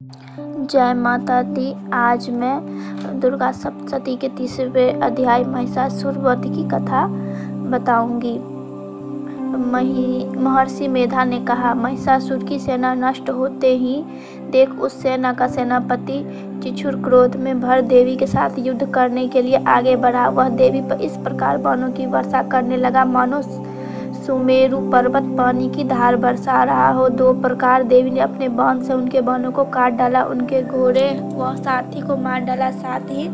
जय माता दी। आज मैं दुर्गा सप्तशती के 30वें अध्याय महिषासुर वध की कथा बताऊंगी। महर्षि मेधा ने कहा, महिषासुर की सेना नष्ट होते ही देख उस सेना का सेनापति चिछुर क्रोध में भर देवी के साथ युद्ध करने के लिए आगे बढ़ा। वह देवी पर इस प्रकार बाणों की वर्षा करने लगा मानो सुमेरु पर्वत पानी की धार बरसा रहा हो। दो प्रकार देवी ने अपने बाण से उनके बाणों को काट डाला, उनके घोड़े व सारथी को मार डाला, साथ ही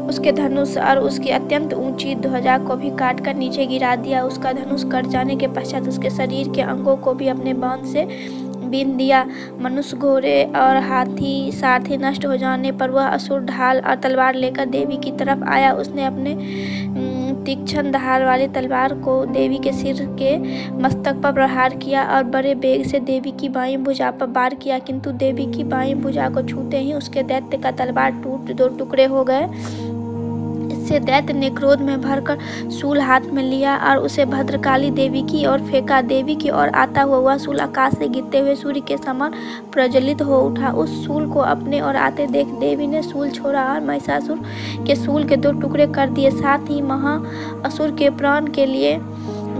उसके धनुष और उसकी अत्यंत ऊंची ध्वजा को भी काट कर नीचे गिरा दिया। उसका धनुष कट जाने के पश्चात उसके शरीर के अंगों को भी अपने बाण से बीन दिया। मनुष्य, घोड़े और हाथी सारथी नष्ट हो जाने पर वह असुर ढाल और तलवार लेकर देवी की तरफ आया। उसने अपने तीक्ष्ण धार वाली तलवार को देवी के सिर के मस्तक पर प्रहार किया और बड़े वेग से देवी की बाईं भुजा पर वार किया, किंतु देवी की बाईं भुजा को छूते ही उसके दैत्य का तलवार टूट 2 टुकड़े हो गए। इससे दैत्य ने क्रोध में भरकर शूल हाथ में लिया और उसे भद्रकाली देवी की ओर फेंका। देवी की ओर आता हुआ वह शूल आकाश से गिरते हुए सूर्य के समान प्रज्वलित हो उठा। उस शूल को अपने ओर आते देख देवी ने शूल छोड़ा और महिषासुर के शूल के 2 टुकड़े कर दिए, साथ ही महाअसुर के प्राण के लिए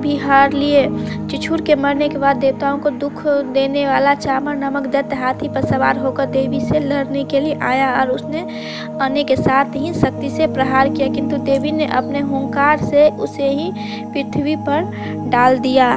भी हार लिए। चिछुर के मरने के बाद देवताओं को दुख देने वाला चामर नामक दैत्य हाथी पर सवार होकर देवी से लड़ने के लिए आया और उसने आने के साथ ही शक्ति से प्रहार किया, किंतु देवी ने अपने हुंकार से उसे ही पृथ्वी पर डाल दिया।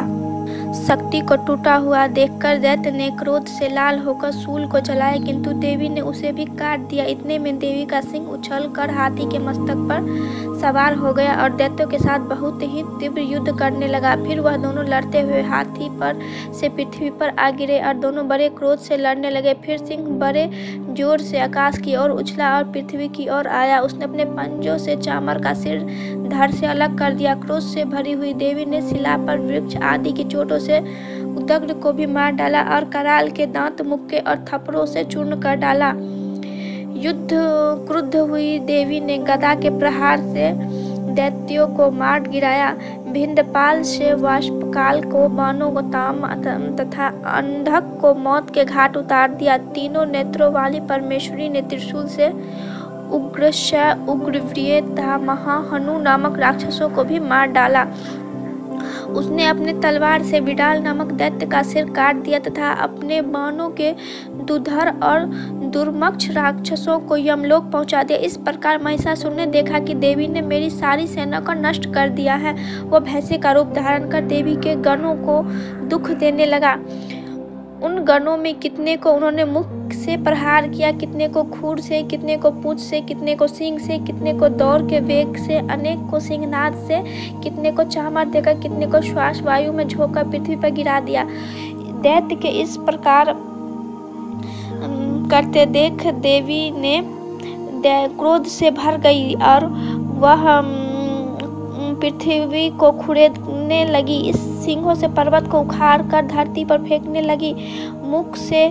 शक्ति को टूटा हुआ देखकर दैत्य ने क्रोध से लाल होकर शूल को चलाया, किंतु देवी ने उसे भी काट दिया। इतने में देवी का सिंह उछल कर हाथी के मस्तक पर सवार हो गया और दैत्यों के साथ बहुत ही तीव्र युद्ध करने लगा। फिर वह दोनों लड़ते हुए हाथी पर से पृथ्वी पर आ गिरे और दोनों बड़े क्रोध से लड़ने लगे। फिर सिंह बड़े जोर से आकाश की ओर उछला और पृथ्वी की ओर आया। उसने अपने पंजों से चामर का सिर धड़ से अलग कर दिया। क्रोध से भरी हुई देवी ने शिला पर, वृक्ष आदि की चोटों से उदग्र को भी मार डाला और कराल के दांत, मुक्के और थप्पड़ों से चूर्ण कर डाला। युद्ध क्रुद्ध हुई देवी ने गदा के प्रहार से दैत्यों को मार गिराया। भिंदपाल से वाष्पकाल को, बाणों को ताम तथा अंधक को मौत के घाट उतार दिया। तीनों नेत्रों वाली परमेश्वरी ने त्रिशूल से उग्रश्य, उग्रवीर्य तथा महाहनु नामक राक्षसों को भी मार डाला। उसने अपने तलवार से बिडाल नामक दैत्य का सिर काट दिया तथा अपने बाणों के दुधर और दुर्मक्ष राक्षसों को यमलोक पहुंचा दिया। इस प्रकार महिषासुर ने देखा कि देवी ने मेरी सारी सेना को नष्ट कर दिया है। वह भैंसे का रूप धारण कर देवी के गणों को दुख देने लगा। उन गणों में कितने को उन्होंने मुख से प्रहार किया, कितने को खूर से, कितने को पूंछ से, कितने को सींग से, कितने को दौड़ के वेग से, अनेक को सिंहनाद से, कितने को चामर देकर, कितने को श्वास वायु में झोंककर पृथ्वी पर गिरा दिया। दैत्य के इस प्रकार करते देख देवी ने क्रोध से भर गई और वह पृथ्वी को खुरेदने लगी। इस सिंहों से पर्वत को उखाड़ कर धरती पर फेंकने लगी। मुख से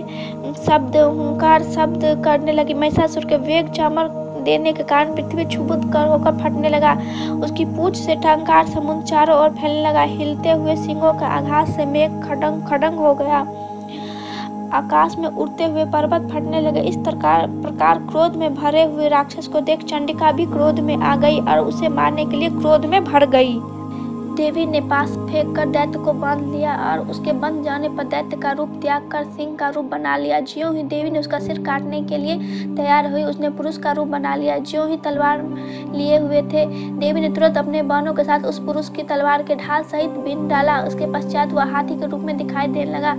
शब्द, हुंकार शब्द करने लगी। महिषासुर के वेग चामर देने के कारण पृथ्वी क्षुब्ध कर होकर फटने लगा। उसकी पूंछ से टंकार समुद्र चारों ओर फैलने लगा। हिलते हुए सिंहों का आघात से मेघ खड़ंग खड़ंग हो गया। आकाश में उड़ते हुए पर्वत फटने लगे। इस प्रकार क्रोध में भरे हुए राक्षस को देख चंडिका भी क्रोध में आ गई और उसे मारने के लिए क्रोध में भर गई। देवी ने पास फेंक कर दैत्य को बांध लिया और उसके बंध जाने पर दैत्य का रूप त्याग कर सिंह का रूप बना लिया। ज्यों ही देवी ने उसका सिर काटने के लिए तैयार हुई, उसने पुरुष का रूप बना लिया। ज्यों ही तलवार लिए हुए थे, देवी ने तुरंत अपने बाणों के साथ उस पुरुष की तलवार के ढाल सहित बीन डाला। उसके पश्चात वह हाथी के रूप में दिखाई देने लगा।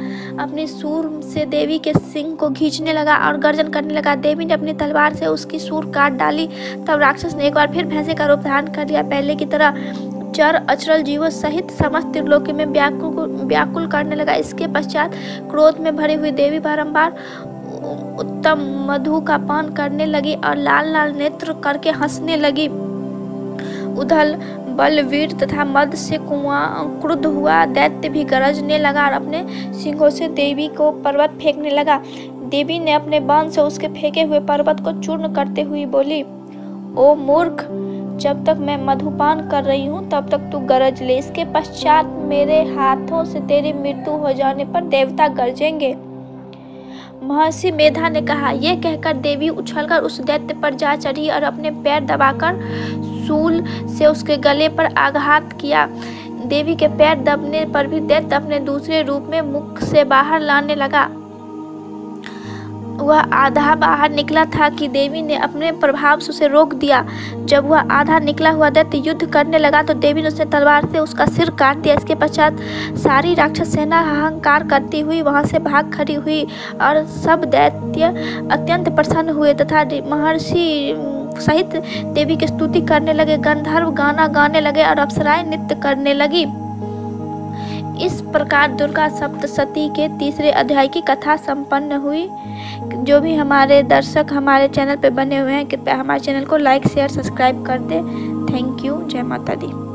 अपनी सूर से देवी के सिंह को खींचने लगा और गर्जन करने लगा। देवी ने अपनी तलवार से उसकी सूर काट डाली। तब राक्षस ने एक बार फिर भैंसे का रूप धारण कर लिया। पहले की तरह चर अचरल जीवों सहित समस्त त्रिलोकी में व्याकुल करने लगा। इसके पश्चात क्रोध में भरी हुई देवी बारंबार उत्तम मधु का पान करने लगी और लाल लाल नेत्र करके हंसने लगी। उधल बलवीर तथा मद से क्रुद्ध हुआ दैत्य भी गरजने लगा और अपने सिंहों से देवी को पर्वत फेंकने लगा। देवी ने अपने बाण से उसके फेंके हुए पर्वत को चूर्ण करते हुए बोली, ओ मूर्ख, जब तक मैं मधुपान कर रही हूँ तब तक तू गरज ले। इसके पश्चात मेरे हाथों से तेरी मृत्यु हो जाने पर देवता गरजेंगे। महर्षि मेधा ने कहा। यह कहकर देवी उछलकर उस दैत्य पर जा चढ़ी और अपने पैर दबाकर शूल से उसके गले पर आघात किया। देवी के पैर दबने पर भी दैत्य अपने दूसरे रूप में मुख से बाहर लाने लगा। वह आधा बाहर निकला था कि देवी ने अपने प्रभाव से उसे रोक दिया। जब वह आधा निकला हुआ दैत्य युद्ध करने लगा तो देवी ने उसे तलवार से उसका सिर काट दिया। इसके पश्चात सारी राक्षस सेना अहंकार करती हुई वहां से भाग खड़ी हुई और सब दैत्य अत्यंत प्रसन्न हुए तथा महर्षि सहित देवी की स्तुति करने लगे। गंधर्व गाना गाने लगे और अप्सराएं नृत्य करने लगी। इस प्रकार दुर्गा सप्तशती के तीसरे अध्याय की कथा संपन्न हुई। जो भी हमारे दर्शक हमारे चैनल पे बने हुए हैं, कृपया हमारे चैनल को लाइक शेयर सब्सक्राइब कर दें। Thank you. जय माता दी।